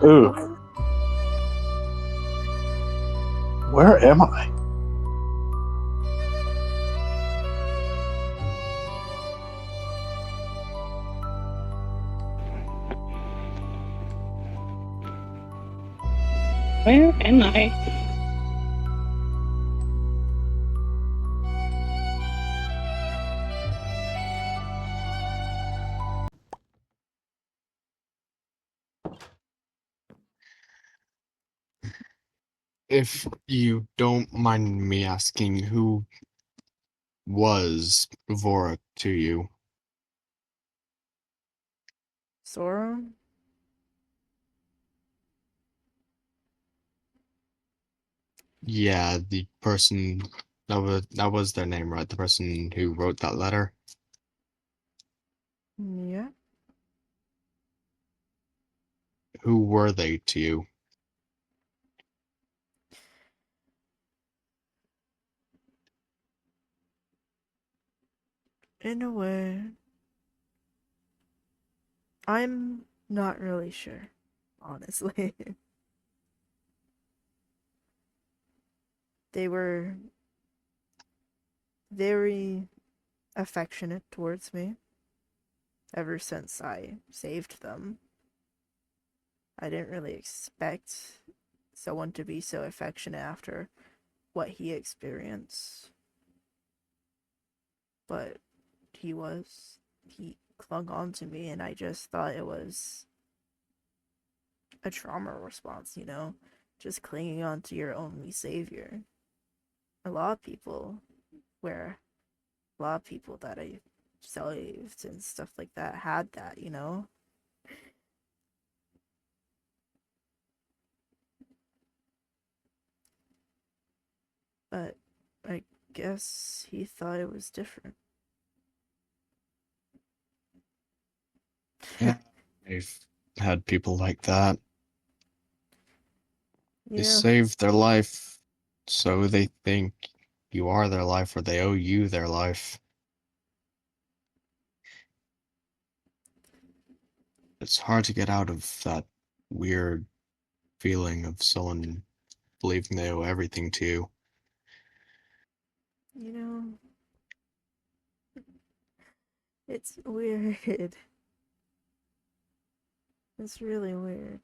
Ooh, where am I? Where am I? If you don't mind me asking, who was Vorak to you? Sora? Yeah, the person that was their name, right? The person who wrote that letter. Yeah. Who were they to you? In a way, I'm not really sure, honestly. They were very affectionate towards me ever since I saved them. I didn't really expect someone to be so affectionate after what he experienced, but he was. He clung on to me, and I just thought it was a trauma response, just clinging on to your only savior. A lot of people, where a lot of people that I saved and stuff like that had that. But I guess he thought it was different. Yeah, I've had people like that. They Yeah, saved their life, so they think you are their life or they owe you their life. It's hard to get out of that weird feeling of someone believing they owe everything to you. you know, it's weird. It's really weird.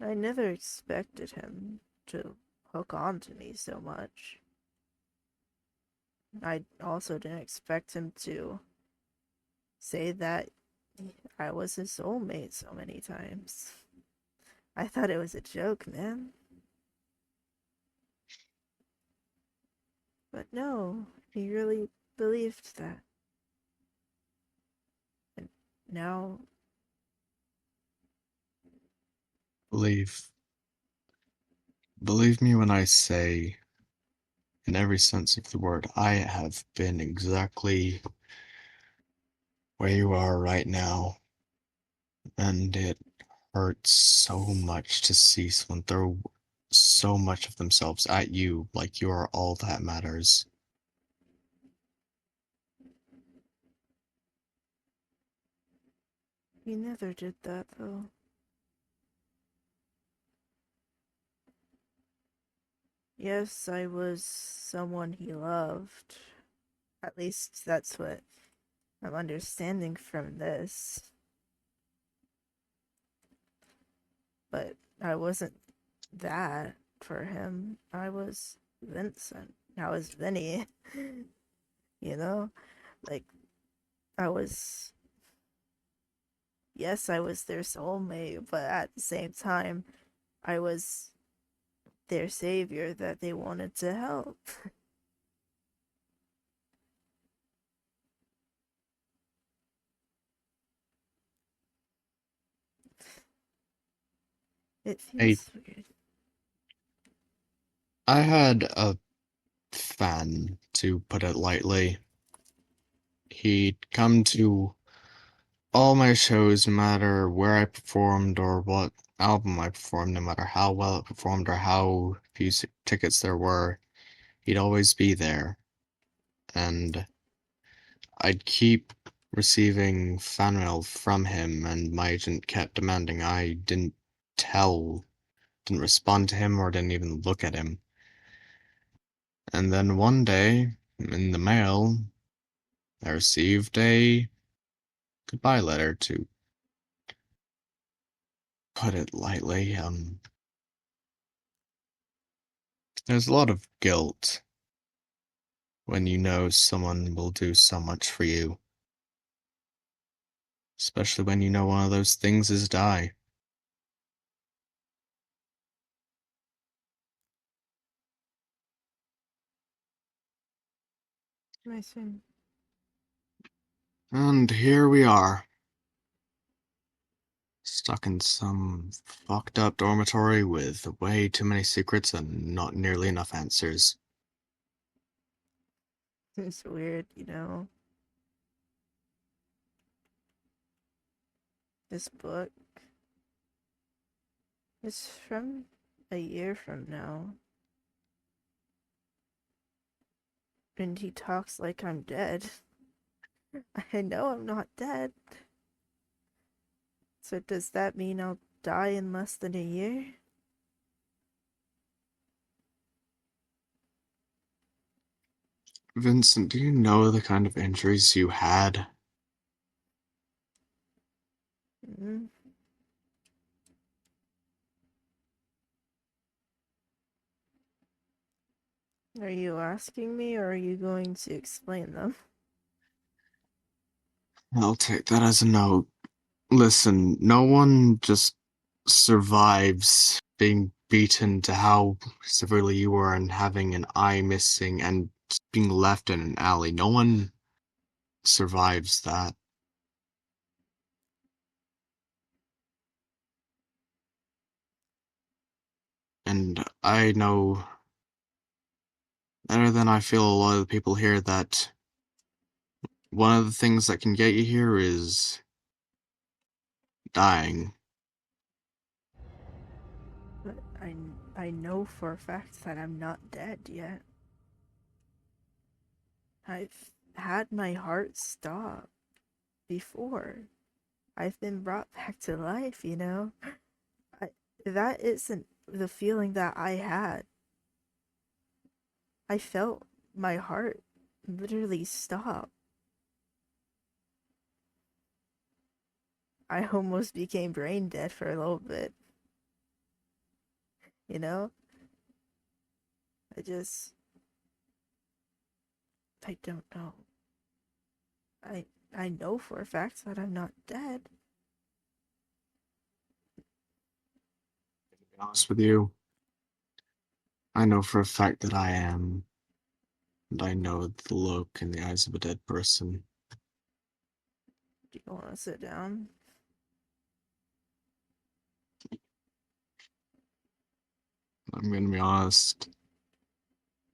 I never expected him to hook on to me so much. I also didn't expect him to say that I was his soulmate so many times. I thought it was a joke, man. But no, he really believed that. And now, Believe. Believe me when I say, in every sense of the word, I have been exactly where you are right now, and it hurts so much to see someone throw so much of themselves at you like you are all that matters. he never did that, though. Yes, I was someone he loved. At least that's what I'm understanding from this. But I wasn't that for him. I was Vincent. I was Vinny. you know? Like, I was. Yes, I was their soulmate, but at the same time, I was their savior that they wanted to help. It I feels weird. I had a fan, to put it lightly. He'd come to all my shows, no matter where I performed or what album I performed, no matter how well it performed or how few tickets there were, he'd always be there. And I'd keep receiving fan mail from him, and my agent kept demanding I didn't respond to him or didn't even look at him. And then one day, in the mail, I received a goodbye letter, to put it lightly. There's a lot of guilt when you know someone will do so much for you. Especially when you know one of those things is die. I see. And here we are. Stuck in some fucked up dormitory with way too many secrets and not nearly enough answers. It's weird, you know. This book is from a year from now. And he talks like I'm dead. I know I'm not dead. So does that mean I'll die in less than a year? Vincent, do you know the kind of injuries you had? Mm. Are you asking me or are you going to explain them? I'll take that as a no. Listen, no one just survives being beaten to how severely you were and having an eye missing and being left in an alley. No one survives that. And I know better than I feel a lot of the people here that one of the things that can get you here is dying. But I know for a fact that I'm not dead yet. I've had my heart stop before. I've been brought back to life, you know? I, that isn't the feeling that I had. I felt my heart literally stop. I almost became brain dead for a little bit. You know? I just. I don't know. I I know for a fact that I'm not dead. To be honest with you, I know for a fact that I am, and I know the look in the eyes of a dead person. Do you want to sit down? I'm gonna be honest.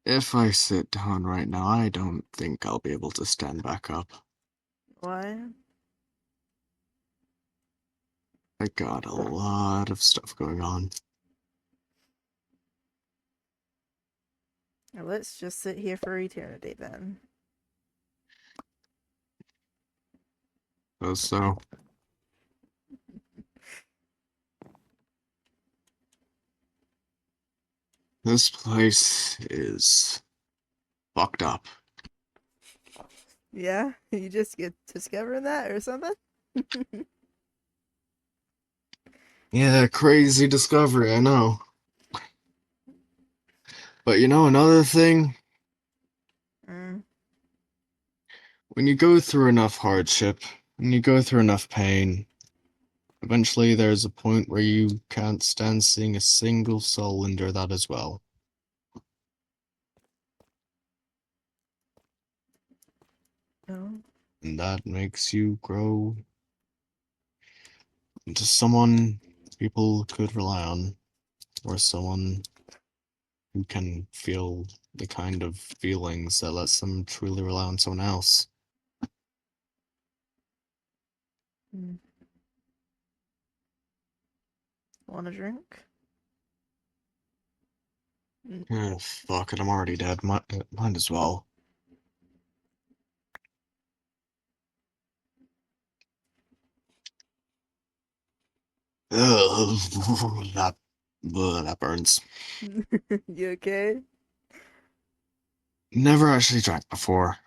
If I sit down right now, I don't think I'll be able to stand back up. Why? I got a lot of stuff going on. Let's just sit here for eternity then. So, this place is fucked up. Yeah? You just get discovering that or something? Yeah, crazy discovery, I know. But you know, another thing, Mm. when you go through enough hardship, when you go through enough pain, eventually there's a point where you can't stand seeing a single soul endure that as well. No. And that makes you grow into someone people could rely on, or someone who can feel the kind of feelings that lets them truly rely on someone else. Mm. Want a drink? Mm. Fuck it, I'm already dead. Might as well. Ugh, that, that burns. You okay? Never actually drank before.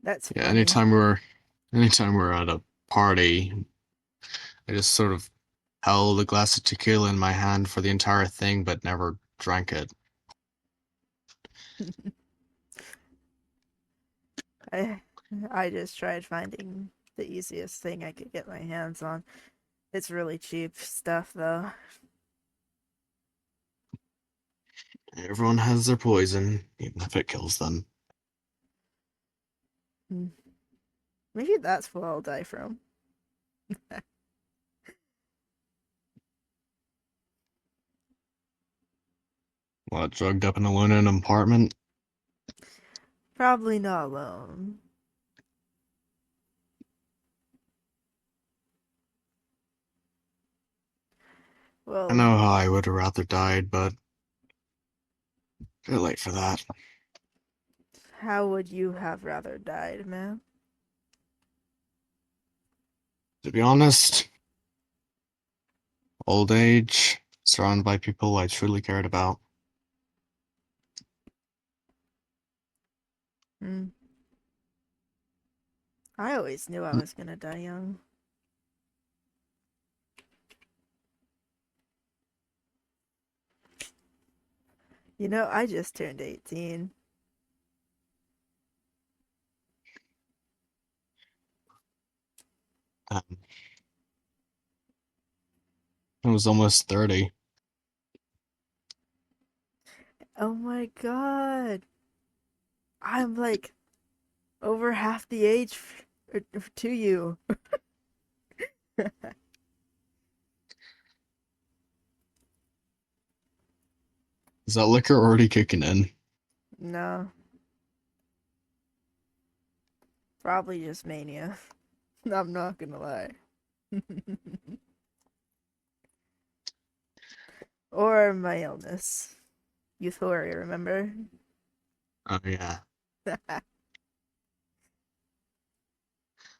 That's Yeah, funny. anytime we're at a party, I just sort of held a glass of tequila in my hand for the entire thing, but never drank it. I I just tried finding the easiest thing I could get my hands on. It's really cheap stuff though. Everyone has their poison, even if it kills them. Hmm. Maybe that's what I'll die from. What, drugged up and alone in an apartment? Probably not alone. I Well, know how I would have rather died, but a bit late for that. how would you have rather died, man? To be honest, old age, surrounded by people I truly cared about. Hmm. I always knew I was gonna die young. You know, I just turned 18. Um, I was almost 30. Oh my god. I'm like over half the age to you. Is that liquor already kicking in? No, probably just mania. I'm not gonna lie. Or my illness. Euphoria, remember? Oh yeah.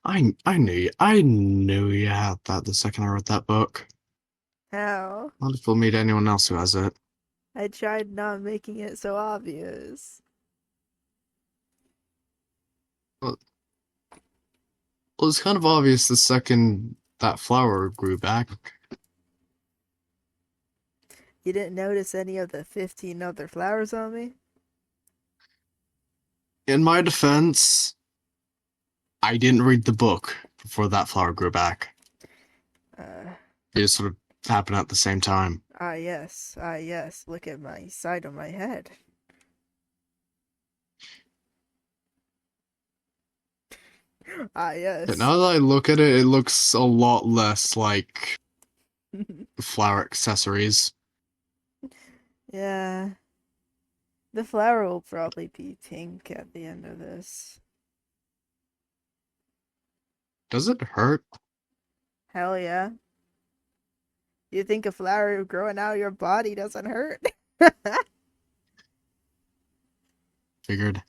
I knew you had that the second I read that book. How? Not if we'll meet anyone else who has it. I tried not making it so obvious. Well, it was kind of obvious the second that flower grew back. You didn't notice any of the 15 other flowers on me? In my defense, I didn't read the book before that flower grew back. Uh, It just sort of happened at the same time. yes, yes. Look at my side of my head. But Yes. now that I look at it, it looks a lot less like flower accessories. Yeah. The flower will probably be pink at the end of this. Does it hurt? Hell yeah. You think a flower growing out of your body doesn't hurt? Figured.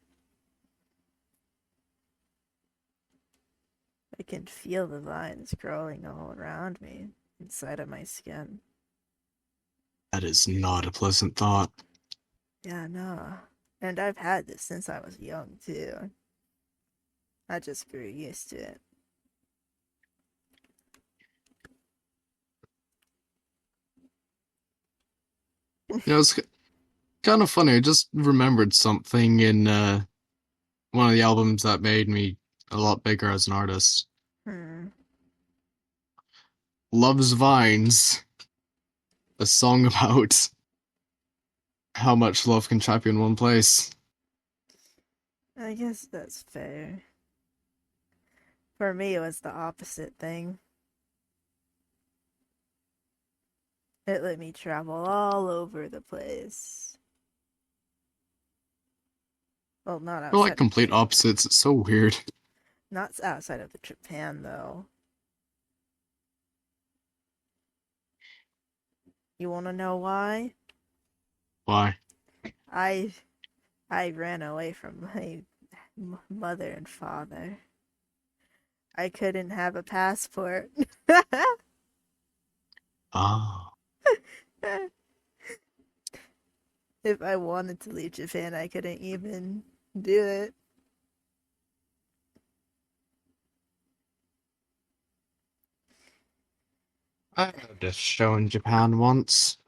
I can feel the vines growing all around me, inside of my skin. That is not a pleasant thought. Yeah, no. And I've had this since I was young, too. I just grew used to it. It's kind of funny. I just remembered something in one of the albums that made me a lot bigger as an artist. Hmm. Love's Vines, a song about how much love can trap you in one place. I guess that's fair. For me, it was the opposite thing. It let me travel all over the place. Well, not We're like outside of complete Japan. opposites. It's so weird. Not outside of the Japan, though. You want to know why? Why? I I ran away from my mother and father. I couldn't have a passport. Ah. If I wanted to leave Japan, I couldn't even do it. I had a show in Japan once.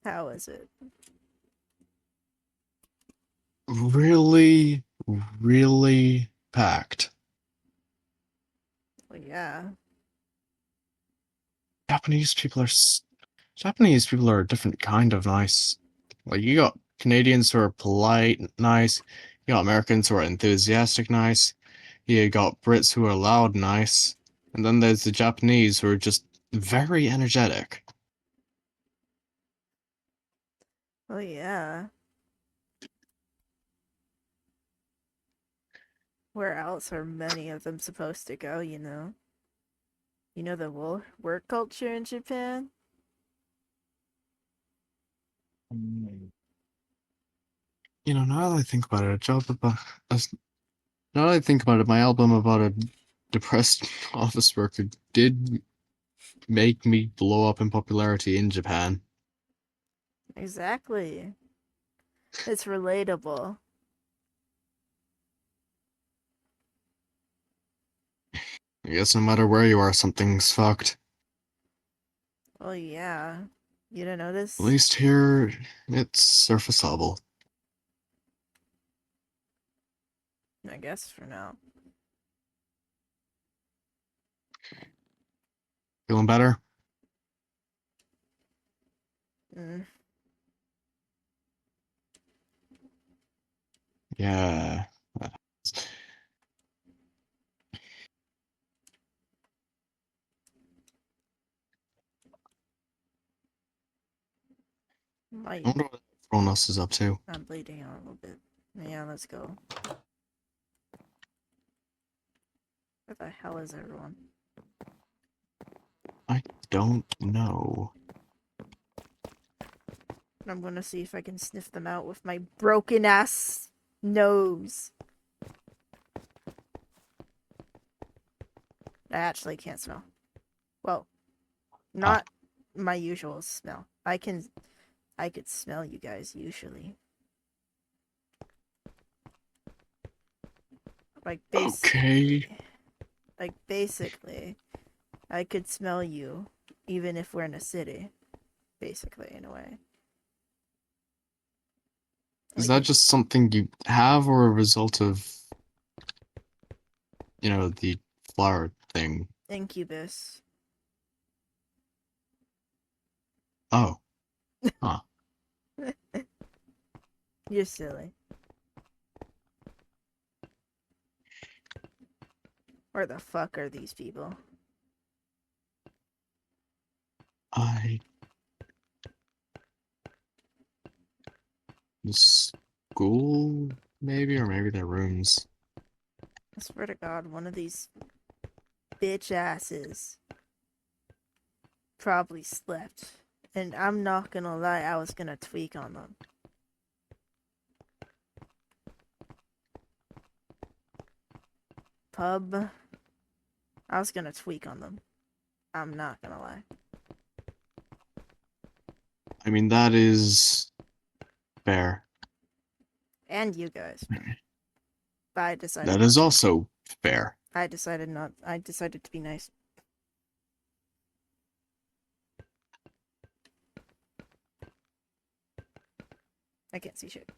How is it? Really, really packed. Well, yeah. Japanese people are a different kind of nice. Like you got Canadians who are polite, nice. You got Americans who are enthusiastic, nice. You got Brits who are loud, nice. And then there's the Japanese who are just very energetic. Oh, yeah. Where else are many of them supposed to go, you know? You know the work culture in Japan? You know, now that I think about it, now that I think about it, my album about a depressed office worker did make me blow up in popularity in Japan. Exactly. It's relatable. I guess no matter where you are, something's fucked. Oh, yeah. You didn't At notice? least here, it's surface level. I guess for now. Feeling better? Mm. Yeah. I My, wonder what everyone else is up to. I'm bleeding out a little bit. Yeah, let's go. Where the hell is everyone? I don't know. I'm gonna see if I can sniff them out with my broken ass nose. I actually can't smell. Well, not my usual smell. I could smell you guys usually. Like Okay. basically, I could smell you even if we're in a city. Basically, in a way. Is Like that just something you have or a result of, the flower thing? incubus. Oh. Huh. You're silly. Where the fuck are these people? I. School, maybe? Or maybe their rooms. I swear to God, one of these bitch asses probably slept. And I'm not gonna lie, I was gonna tweak on them. Pub. I was gonna tweak on them. I'm not gonna lie. I mean, that is fair. And you guys. But I decided That not is to. also fair. I decided to be nice. I can't see shit.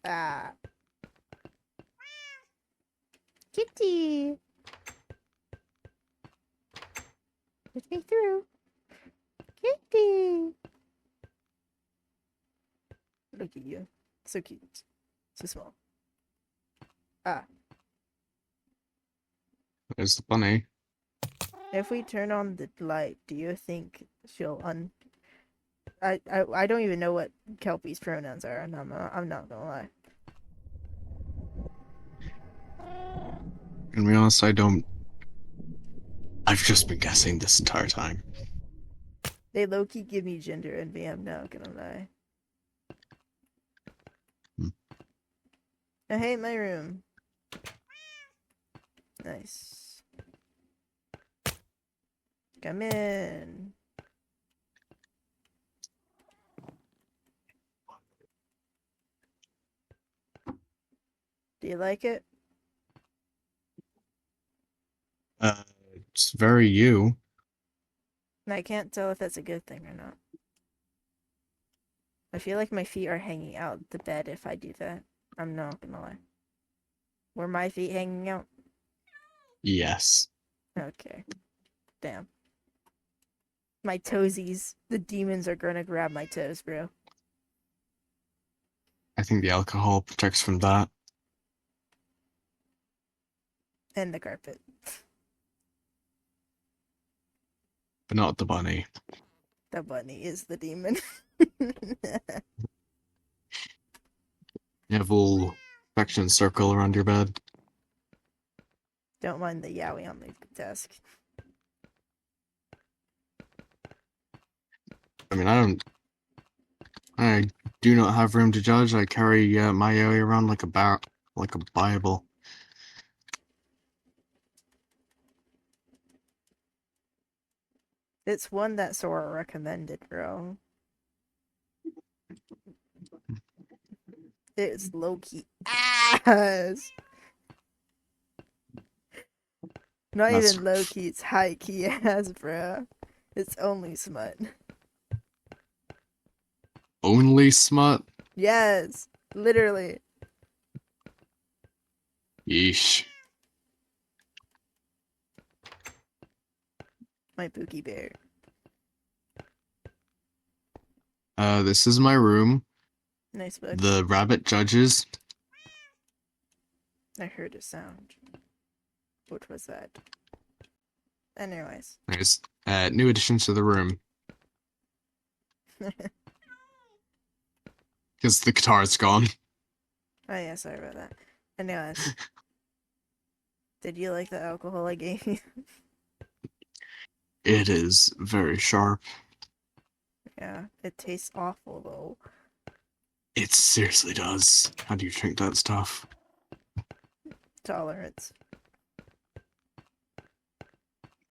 Ah. Kitty! Let me through. Kitty! Look at you. So cute. So small. Ah. There's the bunny. If we turn on the light, do you think she'll I don't even know what Kelpie's pronouns are, and I'm not gonna lie. And to be honest, I've just been guessing this entire time. They low-key give me gender envy, I'm not gonna lie. I hate my room. Nice. Come in. Do you like it? It's very you. I can't tell if that's a good thing or not. I feel like my feet are hanging out the bed if I do that. I'm not gonna lie. Were my feet hanging out? Yes. Okay. Damn. My toesies. The demons are gonna grab my toes, bro. I think the alcohol protects from that. And the carpet. But not the bunny. The bunny is the demon. You have a little protection circle around your bed. Don't mind the yaoi on the desk. I mean, I do not have room to judge. I carry my yaoi around like a Bible. It's one that Sora recommended, bro. It's low-key ass. Not That's even low-key, it's high-key ass, bro. It's only smut. only smut. Yes, literally. Yeesh. My Pookie Bear. This is my room. Nice book. The rabbit judges. I heard a sound. What was that? Anyways. There's new additions to the room. Because the guitar's gone. Oh yeah, sorry about that. Anyways. Did you like the alcohol I gave you? It is very sharp. Yeah, it tastes awful though. It seriously does. How do you drink that stuff? Tolerance.